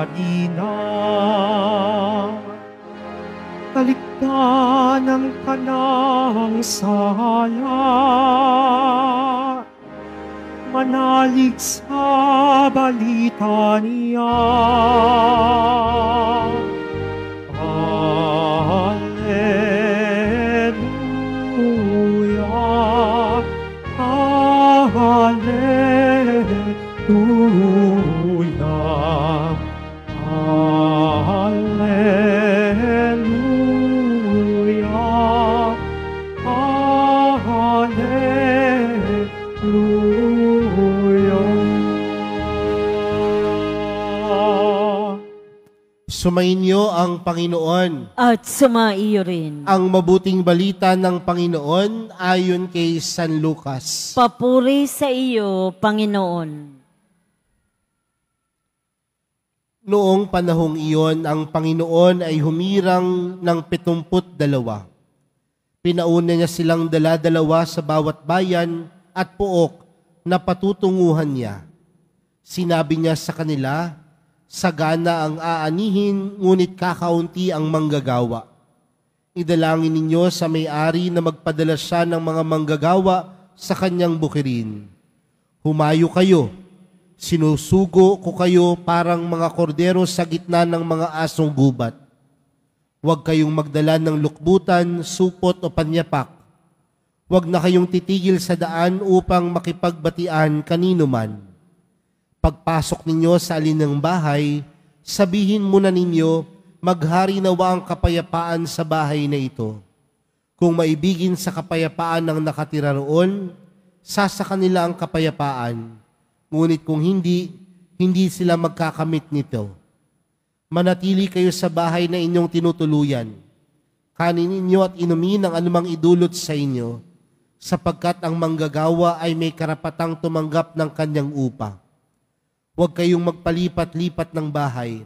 halina. Kaligtan ng kanang sala, manalig sa balita niya. Alleluia, Alleluia, Alleluia, Alleluia. Sumainyo ang Panginoon. At sumaiyo rin. Ang mabuting balita ng Panginoon ayon kay San Lucas. Papuri sa iyo, Panginoon. Noong panahong iyon, ang Panginoon ay humirang ng 72. Pinauna niya silang dala-dalawa sa bawat bayan at pook na patutunguhan niya. Sinabi niya sa kanila, sagana ang aanihin, ngunit kakaunti ang manggagawa. Idalangin ninyo sa may-ari na magpadala siya ng mga manggagawa sa kanyang bukirin. Humayo kayo, sinusugo ko kayo parang mga kordero sa gitna ng mga asong gubat. Huwag kayong magdala ng lukbutan, supot o panyapak. Huwag na kayong titigil sa daan upang makipagbatian kanino man. Pagpasok ninyo sa alinang bahay, sabihin muna ninyo, maghari nawa ang kapayapaan sa bahay na ito. Kung maibigin sa kapayapaan ng nakatira roon, sasa kanila ang kapayapaan. Ngunit kung hindi, hindi sila magkakamit nito. Manatili kayo sa bahay na inyong tinutuluyan. Kanin ninyo at inumin ang anumang idulot sa inyo, sapagkat ang manggagawa ay may karapatang tumanggap ng kanyang upa. Huwag kayong magpalipat-lipat ng bahay.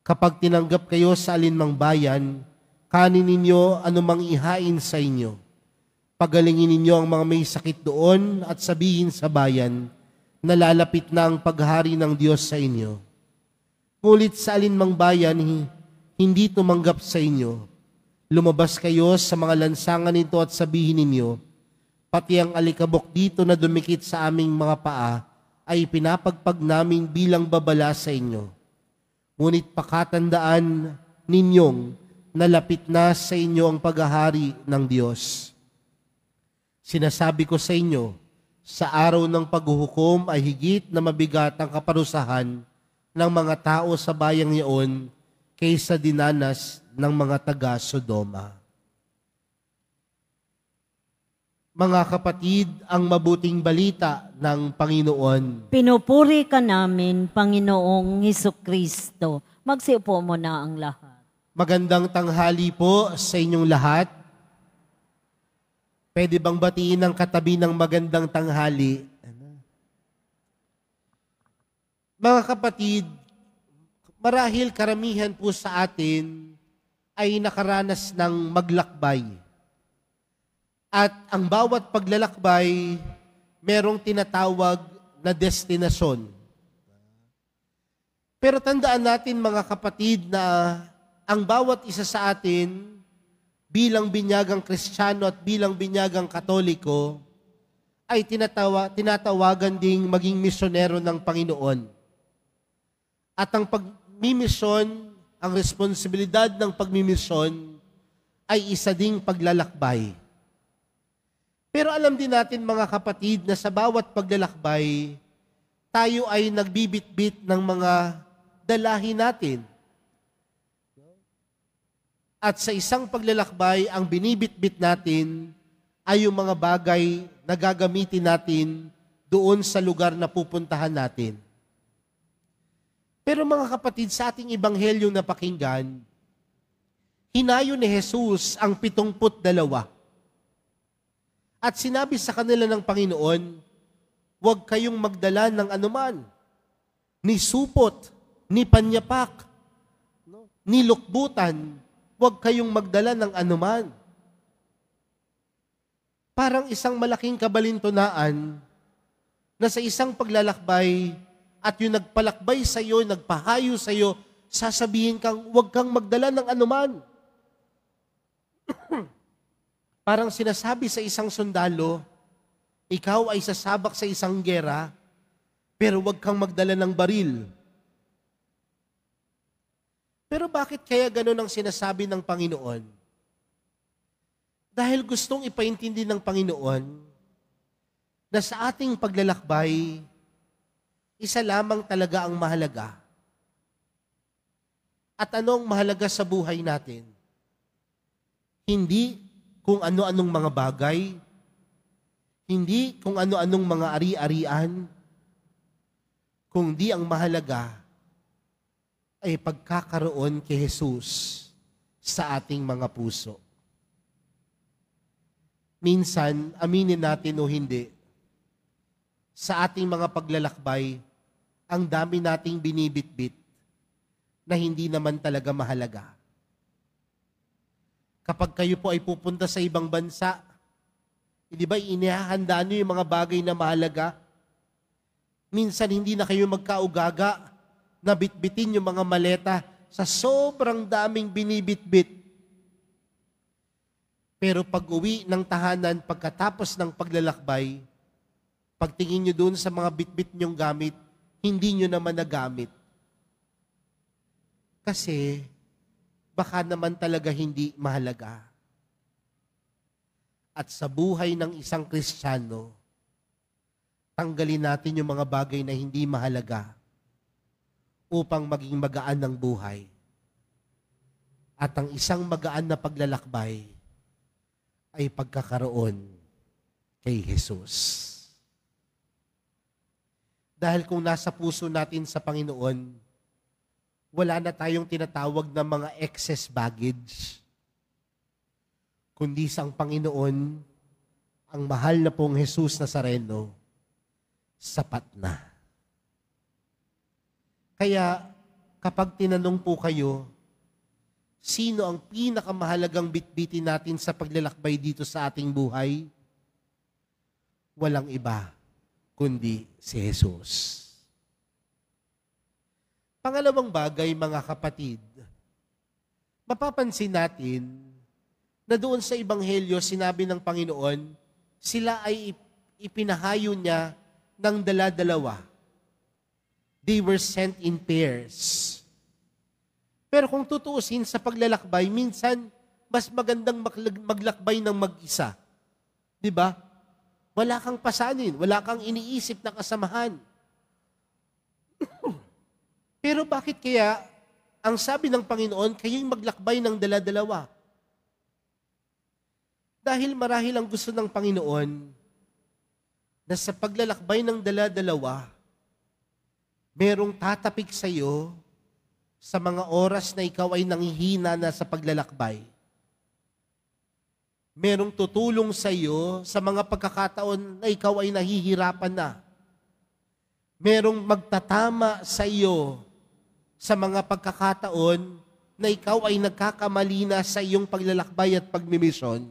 Kapag tinanggap kayo sa alinmang bayan, kanin ninyo anumang ihain sa inyo. Pagalingin ninyo ang mga may sakit doon at sabihin sa bayan, nalalapit na ang paghari ng Diyos sa inyo. Ngunit sa alinmang bayan, hindi tumanggap sa inyo. Lumabas kayo sa mga lansangan nito at sabihin ninyo, pati ang alikabok dito na dumikit sa aming mga paa ay pinapagpag namin bilang babala sa inyo. Ngunit pakatandaan ninyong nalapit na sa inyo ang paghahari ng Diyos. Sinasabi ko sa inyo, sa araw ng paghuhukom ay higit na mabigat ang kaparusahan ng mga tao sa bayang iyon kaysa dinanas ng mga taga-Sodoma. Mga kapatid, ang mabuting balita ng Panginoon. Pinupuri ka namin, Panginoong Hesukristo. Magsiupo mo na ang lahat. Magandang tanghali po sa inyong lahat. Pwede bang batiin ang katabi ng magandang tanghali? Mga kapatid, marahil karamihan po sa atin ay nakaranas ng maglakbay. At ang bawat paglalakbay, merong tinatawag na destinasyon. Pero tandaan natin mga kapatid na ang bawat isa sa atin bilang binyagang Kristiyano at bilang binyagang Katoliko ay tinatawagan ding maging misyonero ng Panginoon. At ang pagmimisyon, ang responsibilidad ng pagmimisyon ay isa ding paglalakbay. Pero alam din natin mga kapatid na sa bawat paglalakbay, tayo ay nagbibitbit ng mga dalahin natin. At sa isang paglalakbay, ang binibitbit natin ay yung mga bagay na gagamitin natin doon sa lugar na pupuntahan natin. Pero mga kapatid, sa ating ibanghelyong napakinggan, hinayo ni Jesus ang 72. At sinabi sa kanila ng Panginoon, huwag kayong magdala ng anuman, ni supot, ni panyapak, ni lukbutan, huwag kayong magdala ng anuman. Parang isang malaking kabalintunaan na sa isang paglalakbay at yung nagpalakbay sa iyo, nagpahayo sa iyo, sasabihin kang, huwag kang magdala ng anuman. Parang sinasabi sa isang sundalo, ikaw ay sasabak sa isang gera, pero huwag kang magdala ng baril. Pero bakit kaya ganun ang sinasabi ng Panginoon? Dahil gustong ipaintindi ng Panginoon na sa ating paglalakbay, isa lamang talaga ang mahalaga. At anong mahalaga sa buhay natin? Hindi kung ano-anong mga bagay, hindi kung ano-anong mga ari-arian, kundi ang mahalaga ay pagkakaroon kay Jesus sa ating mga puso. Minsan, aminin natin o hindi, sa ating mga paglalakbay, ang dami nating binibitbit na hindi naman talaga mahalaga. Kapag kayo po ay pupunta sa ibang bansa, di ba inihahanda niyo yung mga bagay na mahalaga? Minsan hindi na kayo magkaugaga na bitbitin yung mga maleta sa sobrang daming binibitbit. Pero pag uwi ng tahanan, pagkatapos ng paglalakbay, pagtingin nyo doon sa mga bitbit nyong gamit, hindi nyo naman nagamit. Kasi, baka naman talaga hindi mahalaga. At sa buhay ng isang Kristiyano, tanggalin natin yung mga bagay na hindi mahalaga upang maging magaan ang buhay. At ang isang magaan na paglalakbay ay pagkakaroon kay Jesus. Dahil kung nasa puso natin sa Panginoon, wala na tayong tinatawag na mga excess baggage. Kundi sa Panginoon, ang mahal na pong Jesus Nazareno, sapat na. Kaya kapag tinanong po kayo, sino ang pinakamahalagang bitbitin natin sa paglalakbay dito sa ating buhay? Walang iba, kundi si Jesus. Pangalawang bagay, mga kapatid, mapapansin natin na doon sa Ebanghelyo, sinabi ng Panginoon, sila ay ipinahayo niya ng dala-dalawa. They were sent in pairs. Pero kung tutuusin sa paglalakbay, minsan mas magandang maglakbay ng mag-isa. Di ba? Wala kang pasanin, wala kang iniisip na kasamahan. Pero bakit kaya ang sabi ng Panginoon, kayo'y maglakbay ng dala-dalawa? Dahil marahil ang gusto ng Panginoon na sa paglalakbay ng dala-dalawa, merong tatapik sa iyo sa mga oras na ikaw ay nanghihina na sa paglalakbay. Merong tutulong sa iyo sa mga pagkakataon na ikaw ay nahihirapan na. Merong magtatama sa iyo sa mga pagkakataon na ikaw ay nagkakamali na sa iyong paglalakbay at pagmimisyon.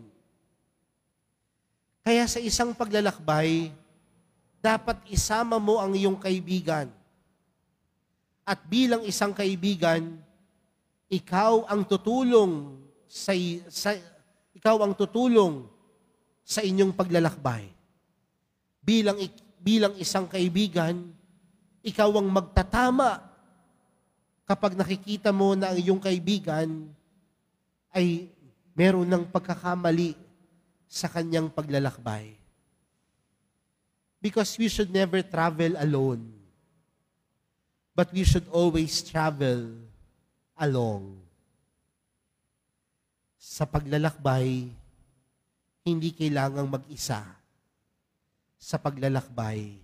Kaya sa isang paglalakbay, dapat isama mo ang iyong kaibigan. At bilang isang kaibigan, ikaw ang tutulong sa inyong paglalakbay. Bilang isang kaibigan, ikaw ang magtatama kapag nakikita mo na ang iyong kaibigan ay meron ng pagkakamali sa kanyang paglalakbay. Because we should never travel alone, but we should always travel along. Sa paglalakbay, hindi kailangang mag-isa. Sa paglalakbay,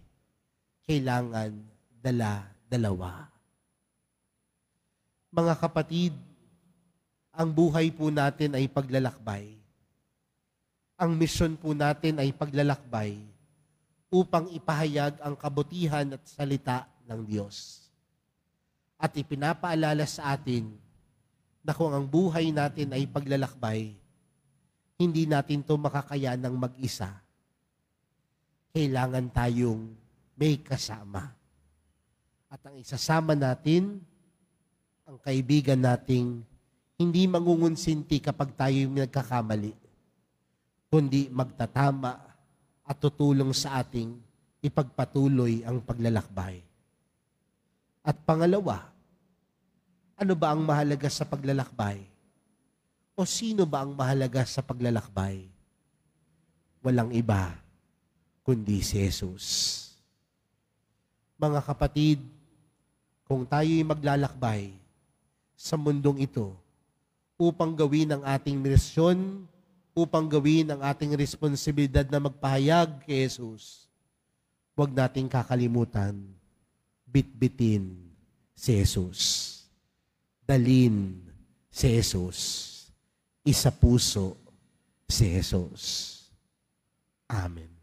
kailangan dala-dalawa. Mga kapatid, ang buhay po natin ay paglalakbay. Ang misyon po natin ay paglalakbay upang ipahayag ang kabutihan at salita ng Diyos. At ipinapaalala sa atin na kung ang buhay natin ay paglalakbay, hindi natin ito makakayanang mag-isa. Kailangan tayong may kasama. At ang isasama natin, ang kaibigan nating hindi mangungunsinti kapag tayo yung nagkakamali, kundi magtatama at tutulong sa ating ipagpatuloy ang paglalakbay. At pangalawa, ano ba ang mahalaga sa paglalakbay? O sino ba ang mahalaga sa paglalakbay? Walang iba, kundi si Jesus. Mga kapatid, kung tayo'y maglalakbay sa mundong ito upang gawin ang ating misyon, upang gawin ang ating responsibilidad na magpahayag kay Jesus, huwag nating kakalimutan, bitbitin si Jesus. Dalin si Jesus. Isa puso si Jesus. Amen.